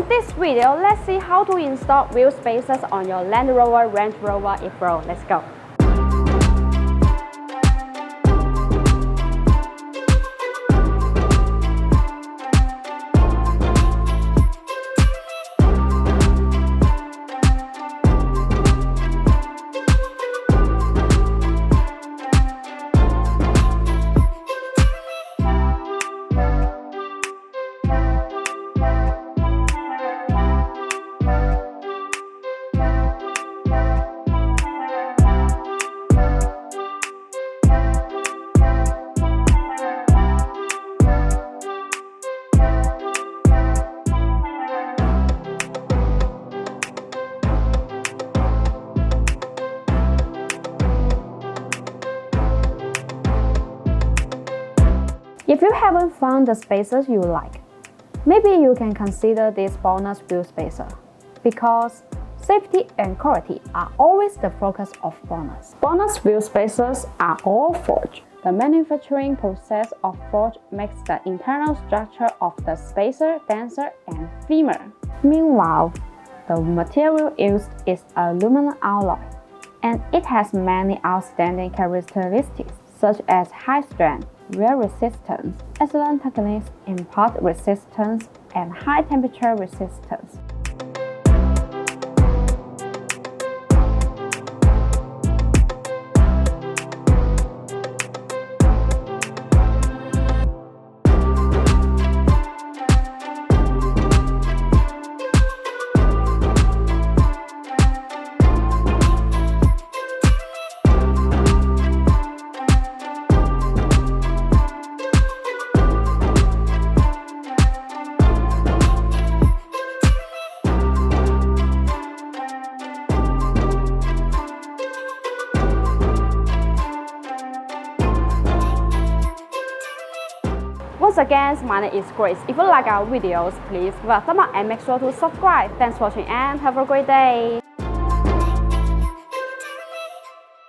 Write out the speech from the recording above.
In this video, let's see how to install wheel spacers on your Land Rover Range Rover ePro. Let's go. If you haven't found the spacers you like, maybe you can consider this bonus wheel spacer, because safety and quality are always the focus of Bonus. Bonus wheel spacers are all forged. The manufacturing process of forge makes the internal structure of the spacer denser and firmer. Meanwhile, the material used is aluminum alloy, and it has many outstanding characteristics such as high strength, wear resistance, excellent techniques, impact resistance, and high temperature resistance. Once again, my name is Grace. If you like our videos, please give a thumbs up and make sure to subscribe. Thanks for watching and have a great day.